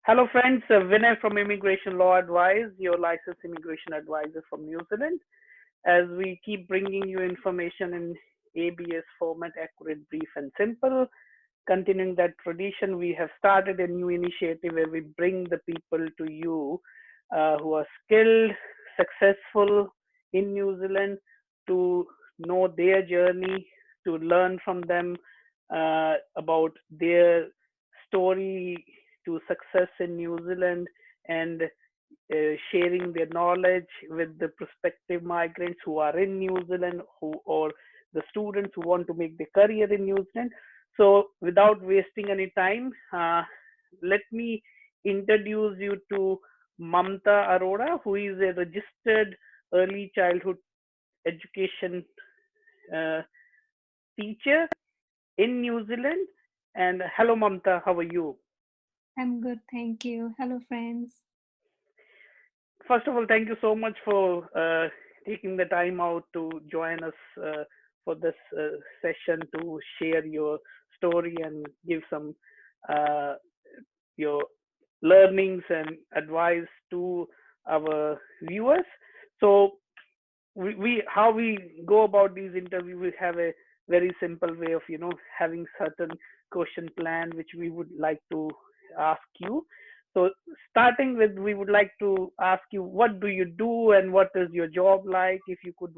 Hello, friends. Vinay from Immigration Law Advice, your licensed immigration advisor from New Zealand. As we keep bringing you information in ABS format, accurate, brief, and simple. Continuing that tradition, we have started a new initiative where we bring the people to you who are skilled, successful in New Zealand to know their journey, to learn from them about their story to success in New Zealand and sharing their knowledge with the prospective migrants who are in New Zealand who or the students who want to make their career in New Zealand. So without wasting any time, let me introduce you to Mamta Arora, who is a registered early childhood education uh, teacher in New Zealand. And hello, Mamta, how are you? I'm good, thank you. Hello, friends. First of all, thank you so much for taking the time out to join us for this session to share your story and give some uh, your learnings and advice to our viewers. So we how we go about these interviews, we have a very simple way of having certain question plan which we would like to ask you. So starting with, we would like to ask you, what do you do and what is your job like? If you could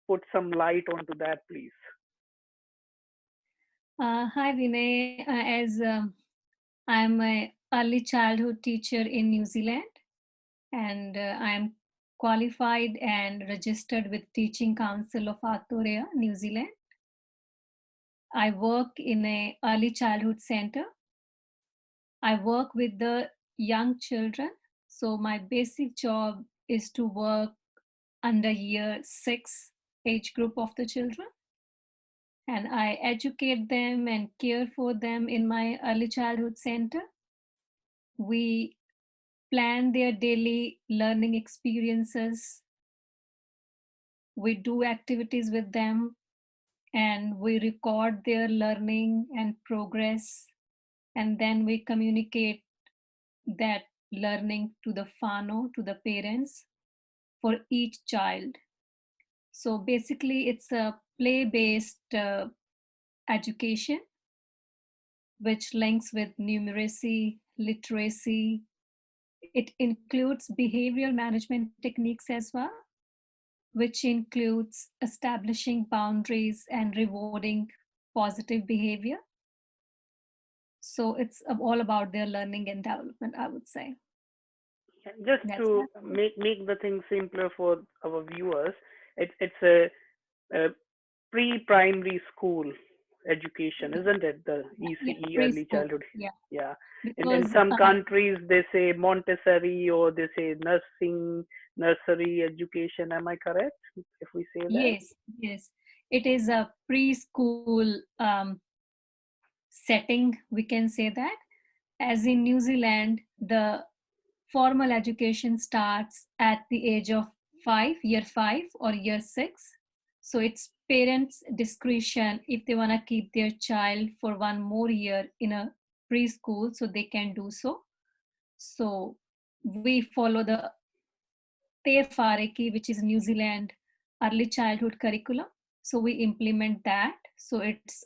put some light onto that, please. Hi, Vinay. As I'm a early childhood teacher in New Zealand, and I'm qualified and registered with Teaching Council of Aotearoa, New Zealand. I work in a early childhood center. I work with the young children. So my basic job is to work under year 6 age group of the children, and I educate them and care for them in my early childhood center. We plan their daily learning experiences, we do activities with them, and we record their learning and progress, and then we communicate that learning to the whānau, to the parents for each child. So basically, it's a play based education which links with numeracy, literacy. It includes behavioral management techniques as well, which includes establishing boundaries and rewarding positive behavior. So it's all about their learning and development, I would say. Just That's to my role. make the thing simpler for our viewers, it's a pre-primary school education, Yeah, isn't it? The yeah, ECE, early preschool. childhood. Yeah, Yeah. In because some countries they say Montessori or they say nursery education. Am I correct if we say that? yes, yes, it is a preschool setting, we can say that. As in New Zealand, the formal education starts at the age of 5, year 5 or year 6. So it's parents' discretion if they want to keep their child for one more year in a preschool, so they can do so. So we follow the Te Whāreki, which is New Zealand early childhood curriculum. So we implement that. So it's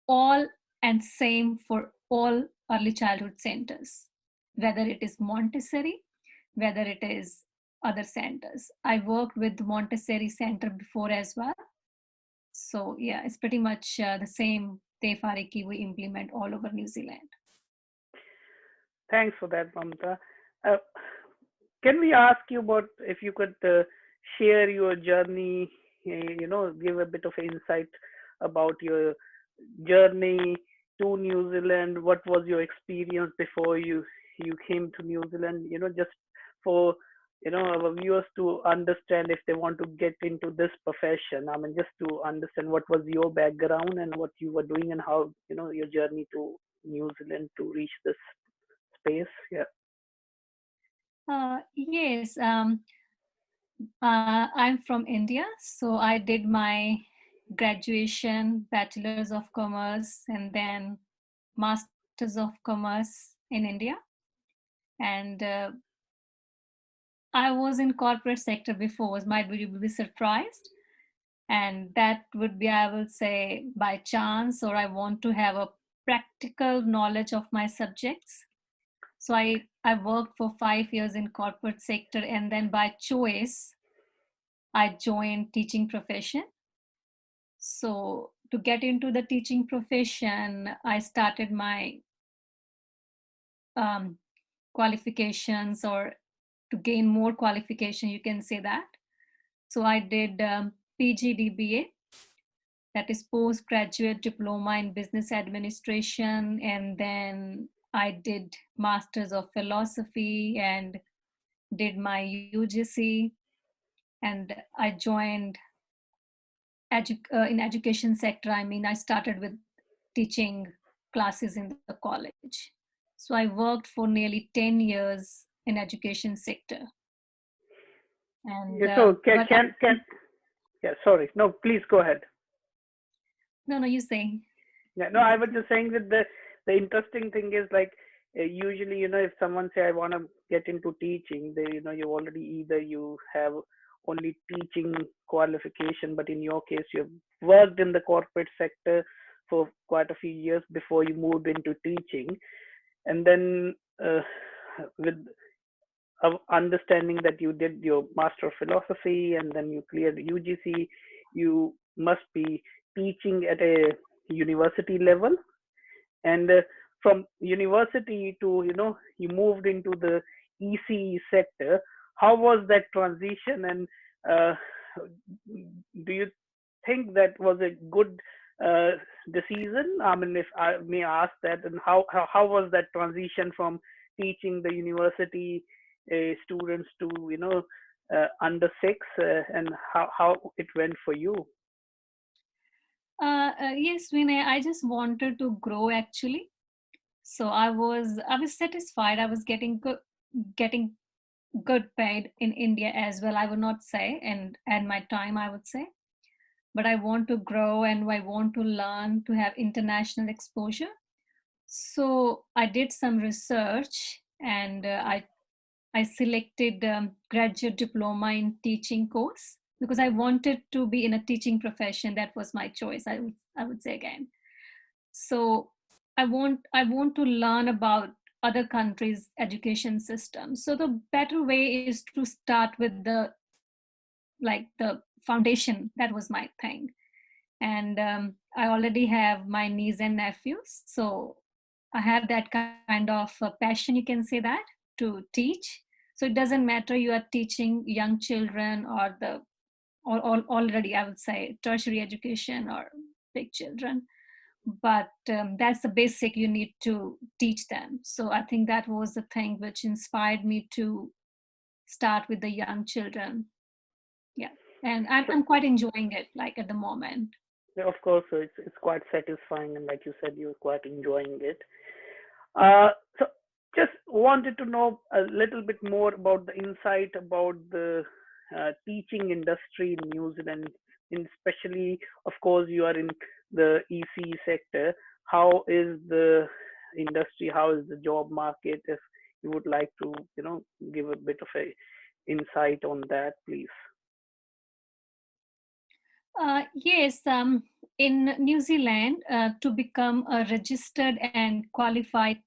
all and same for all early childhood centers, whether it is Montessori, whether it is other centers. I worked with Montessori Center before as well. So yeah, it's pretty much the same Te Whāreki we implement all over New Zealand. Thanks for that, Mamta. Uh, can we ask you about if you could share your journey, give a bit of insight about your journey to New Zealand? What was your experience before you came to New Zealand? Just for our viewers to understand if they want to get into this profession. I mean, just to understand what was your background and what you were doing and how your journey to New Zealand to reach this space. Yeah. Yes, I'm from India, so I did my graduation, Bachelor's of Commerce, and then Masters of Commerce in India. And I was in corporate sector before, might be you will be surprised. And that would be, I will say, by chance, or I want to have a practical knowledge of my subjects. So I worked for 5 years in corporate sector, and then by choice, I joined teaching profession. So to get into the teaching profession, I started my um, qualifications, or to gain more qualification, you can say that. So I did PGDBA, that is postgraduate diploma in business administration, and then I did masters of philosophy and did my UGC, and I joined in education sector. I mean, I started with teaching classes in the college. So I worked for nearly 10 years in education sector. And Yeah, so but yeah, sorry. No, please go ahead. no, you say. Yeah, no, I was just saying that the interesting thing is like usually, if someone say I want to get into teaching, they, you already either you have only teaching qualification, but in your case, you've worked in the corporate sector for quite a few years before you moved into teaching, and then with understanding that you did your master of philosophy and then you cleared UGC, you must be teaching at a university level, and from university to you moved into the ECE sector. How was that transition, and uh, do you think that was a good uh, decision? I mean, if I may ask that, and how was that transition from teaching the university students to under six, and how it went for you? Yes, Vinay, I just wanted to grow actually. So I was satisfied. I was getting good paid in India as well. I would not say, and my time I would say, but I want to grow and I want to learn to have international exposure. So I did some research, and I selected graduate diploma in teaching course because I wanted to be in a teaching profession. That was my choice. I would say again. So I want to learn about other countries' education systems. So the better way is to start with the foundation. That was my thing, and I already have my niece and nephews, so I have that kind of passion, you can say that, to teach. So it doesn't matter you are teaching young children or or already, I would say, tertiary education or big children, but that's the basic you need to teach them. So I think that was the thing which inspired me to start with the young children. Yeah, and So, I'm quite enjoying it, like, at the moment. yeah, of course, so it's quite satisfying, and like you said, you're quite enjoying it. So just wanted to know a little bit more about the insight about the teaching industry in New Zealand, in especially, of course, you are in the EC sector. How is the industry? How is the job market? If you would like to, give a bit of a insight on that, please. Yes, in New Zealand, to become a registered and qualified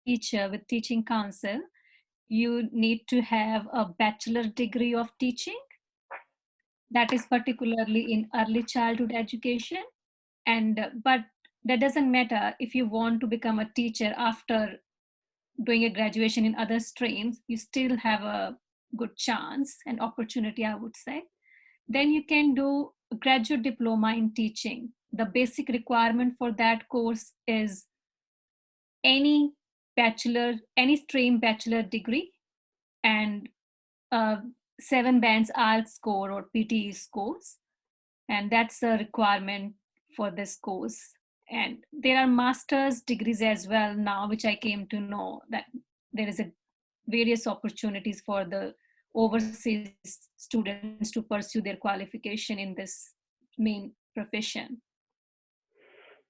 teacher with Teaching Council, you need to have a bachelor degree of teaching. That is particularly in early childhood education. And but that doesn't matter if you want to become a teacher after doing a graduation in other streams. You still have a good chance and opportunity, I would say. Then you can do a graduate diploma in teaching. The basic requirement for that course is any any stream bachelor degree, and uh, 7 bands IELTS score or PTE scores, and that's a requirement for this course. And there are master's degrees as well now, which I came to know that there is a various opportunities for the overseas students to pursue their qualification in this main profession.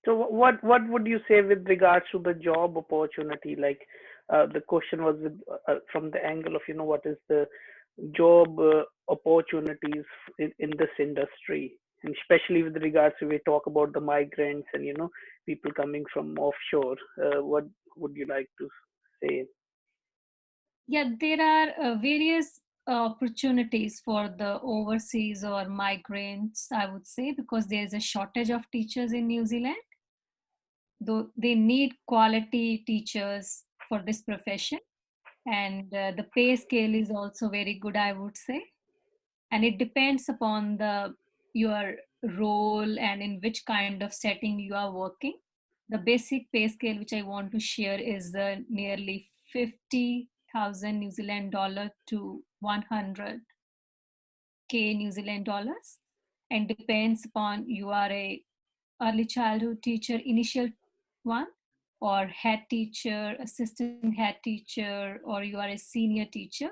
So what would you say with regards to the job opportunity? Like the question was with, from the angle of what is the job opportunities in this industry, and especially with regards to we talk about the migrants and people coming from offshore. What would you like to say? Yeah, there are various opportunities for the overseas or migrants, I would say, because there is a shortage of teachers in New Zealand. Though they need quality teachers for this profession, and the pay scale is also very good, I would say. And it depends upon the your role and in which kind of setting you are working. The basic pay scale which I want to share is nearly 50,000 New Zealand dollar to 100K New Zealand dollars, and depends upon you are a early childhood teacher, initial one, or head teacher, assistant head teacher, or you are a senior teacher.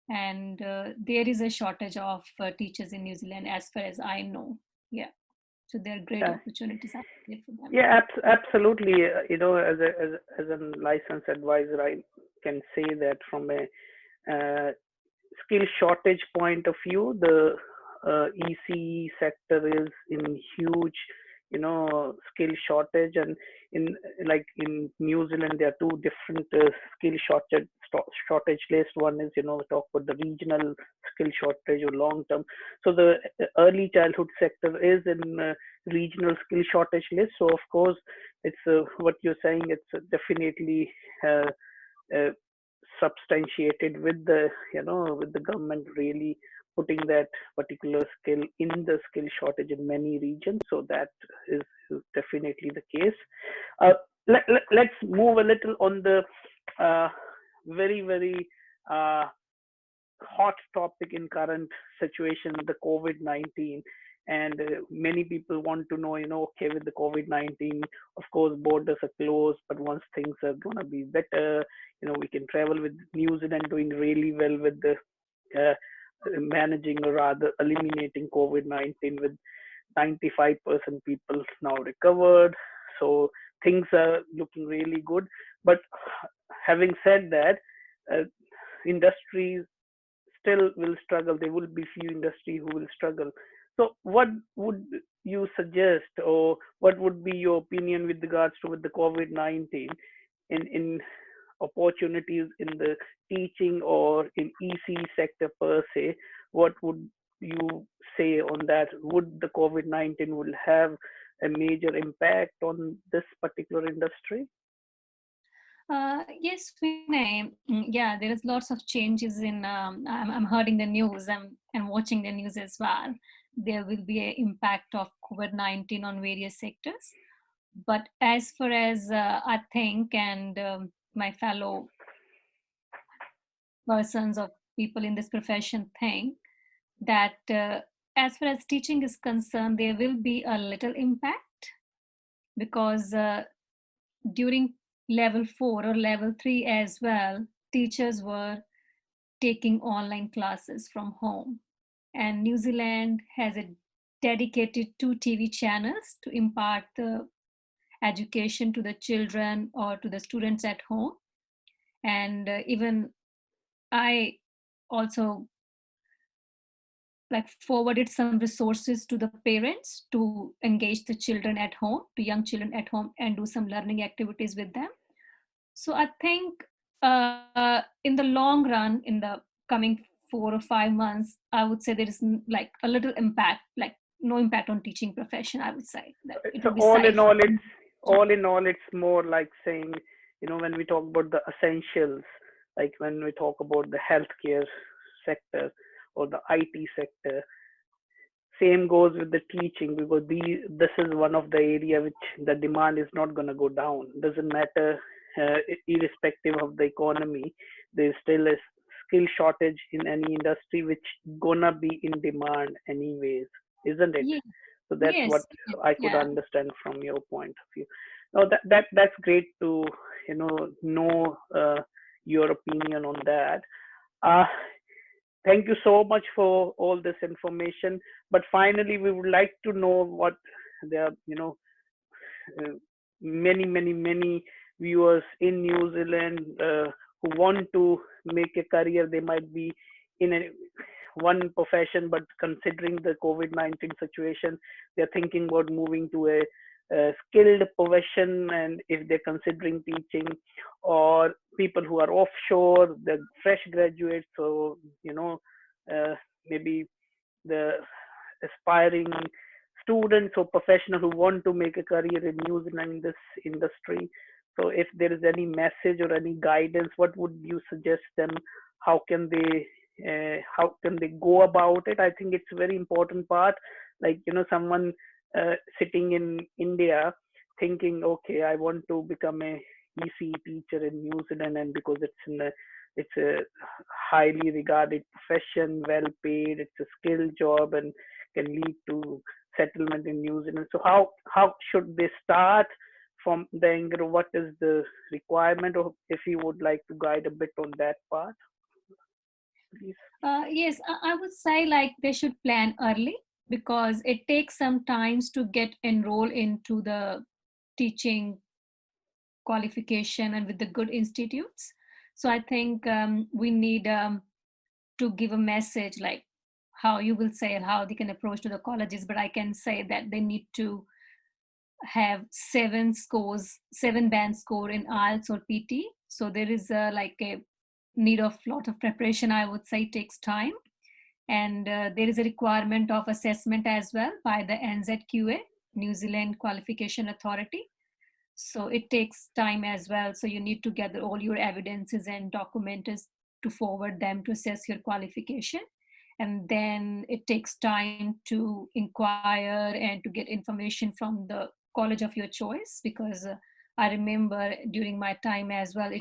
And there is a shortage of teachers in New Zealand, as far as I know. Yeah, so there are great Yeah, opportunities out there for them. yeah, absolutely. As a licensed advisor, I can say that from a skill shortage point of view, the ECE sector is in huge, skill shortage, and in like in New Zealand, there are two different skill shortage list. One is we talk about the regional skill shortage or long term. So the early childhood sector is in regional skill shortage list. So of course, it's what you're saying. It's definitely. Uh, substantiated with the with the government really putting that particular skill in the skill shortage in many regions, so that is definitely the case. uh, let's move a little on the uh, very uh, hot topic in current situation, the COVID-19. And many people want to know, okay, with the COVID-19, of course, borders are closed, but once things are going to be better, we can travel. With New Zealand doing really well with the uh, managing or rather eliminating COVID-19 with 95% people now recovered. So things are looking really good. But having said that, uh, industries still will struggle. There will be few industry who will struggle. So what would you suggest, or what would be your opinion with regards to with the COVID-19 in opportunities in the teaching or in EC sector per se? What would you say on that? Would the COVID-19 will have a major impact on this particular industry? Yes, Vinay. Yeah, there is lots of changes in. I'm hearing the news. I'm watching the news as well. There will be an impact of COVID-19 on various sectors. But as far as I think, and my fellow persons or people in this profession think, that as far as teaching is concerned, there will be a little impact, because during level 4 or level 3 as well, teachers were taking online classes from home. And New Zealand has a dedicated 2 TV channels to impart the education to the children or to the students at home. And even I also like forwarded some resources to the parents to engage the children at home, to young children at home, and do some learning activities with them. So I think in the long run, in the coming 4 or 5 months, I would say there is like a little impact, like no impact on teaching profession. I would say that it So will be safe. all in all, it's more like saying, when we talk about the essentials, like when we talk about the healthcare sector or the IT sector, same goes with the teaching, because this is one of the area which the demand is not going to go down. Doesn't matter, irrespective of the economy, there's still a skill shortage in any industry which gonna be in demand anyways, isn't it? Yes, So that's what yes, yes, I could yeah. understand from your point of view. Now that's great to know your opinion on that. Uh, Thank you so much for all this information. But finally, we would like to know what the many viewers in New Zealand who want to make a career. They might be in one profession, but considering the COVID-19 situation, they're thinking about moving to a skilled profession, and if they're considering teaching, or people who are offshore, the fresh graduates, so uh, maybe the aspiring students or professionals who want to make a career in New Zealand in this industry. So, if there is any message or any guidance, what would you suggest them? How can they go about it? I think it's a very important part. Like someone sitting in India thinking, okay, I want to become a EC teacher in New Zealand, and because it's a highly regarded profession, well paid, it's a skilled job, and can lead to settlement in New Zealand. So how should they start from the angle? What is the requirement, or if you would like to guide a bit on that part, please? Yes, I would say like they should plan early because it takes some times to get enrolled into the teaching qualification and with the good institutes. So I think we need to give a message like how you will say and how they can approach to the colleges, but I can say that they need to have seven band score in IELTS or PT. So there is like a need of lot of preparation. I would say it takes time, and there is a requirement of assessment as well by the NZQA, New Zealand Qualification Authority. So it takes time as well. So you need to gather all your evidences and documents to forward them to assess your qualification. And then it takes time to inquire and to get information from the college of your choice, because I remember during my time as well,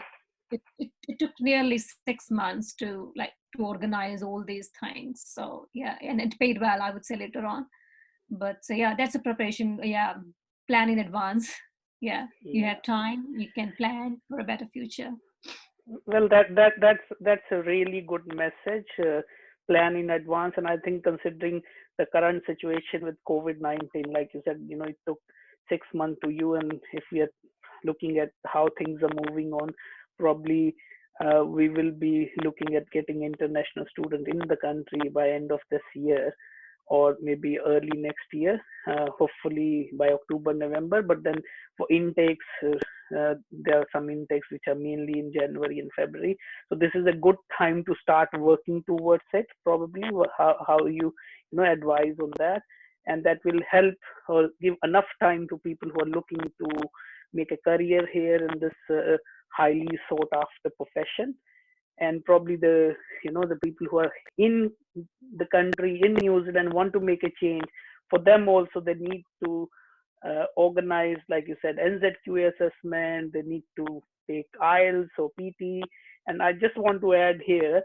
it took nearly 6 months to like to organize all these things. So yeah, and it paid well, I would say later on. But so yeah, that's a preparation. Yeah, plan in advance. Yeah, you Yeah. have time, you can plan for a better future. Well, that's a really good message. Plan in advance, and I think considering the current situation with COVID-19, like you said, it took 6 months to you, and if we are looking at how things are moving on, probably we will be looking at getting international student in the country by end of this year, or maybe early next year, hopefully by October, November. But then for intakes, there are some intakes which are mainly in January and February. So this is a good time to start working towards it. Probably how you advise on that, and that will help or give enough time to people who are looking to make a career here in this highly sought after profession. And probably the people who are in the country in New Zealand want to make a change. For them also, they need to organize, like you said, NZQA assessment. They need to take IELTS or PT. And I just want to add here,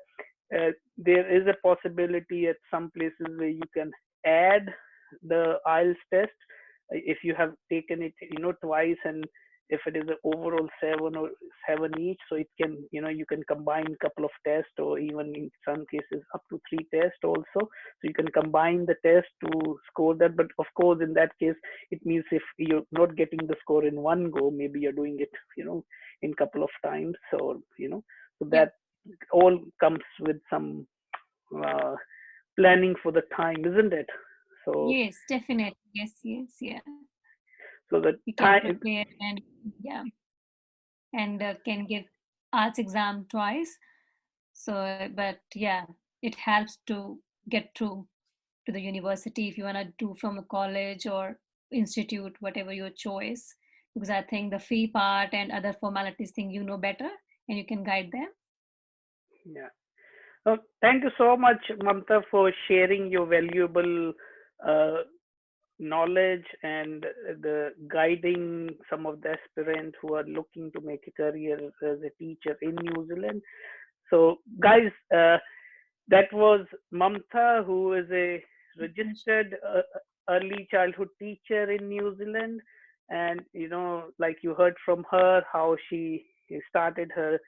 there is a possibility at some places where you can add the IELTS test if you have taken it, twice, and if it is an overall seven each, so it can, you can combine a couple of tests, or even in some cases up to three tests also. So you can combine the test to score that. But of course, in that case, it means if you're not getting the score in one go, maybe you're doing it, in couple of times. So so Yeah. that all comes with some uh, planning for the time, isn't it? So Yes, definitely. Yes, yes, yeah. so the You can time. prepare and yeah, and can give arts exam twice. So, but yeah, it helps to get through to the university if you want to do from a college or institute, whatever your choice. Because I think the fee part and other formalities thing you know better, and you can guide them. Yeah. Thank you so much, Mamta, for sharing your valuable uh, knowledge and the guiding some of the aspirants who are looking to make a career as a teacher in New Zealand. So, guys, that was Mamta, who is a registered early childhood teacher in New Zealand. And, like you heard from her, how she started her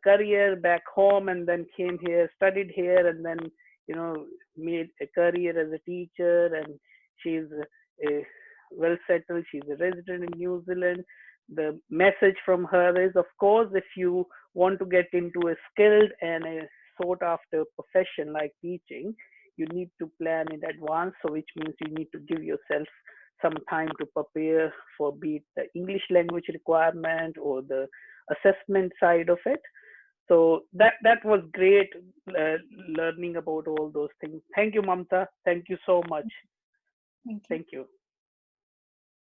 career back home and then came here, studied here, and then, made a career as a teacher. And she's a well settled. She's a resident in New Zealand. The message from her is, of course, if you want to get into a skilled and a sought after profession like teaching, you need to plan in advance. So which means you need to give yourself some time to prepare for be it the English language requirement or the assessment side of it. So that was great, learning about all those things. Thank you, Mamta. Thank you so much. Thank you. Thank you.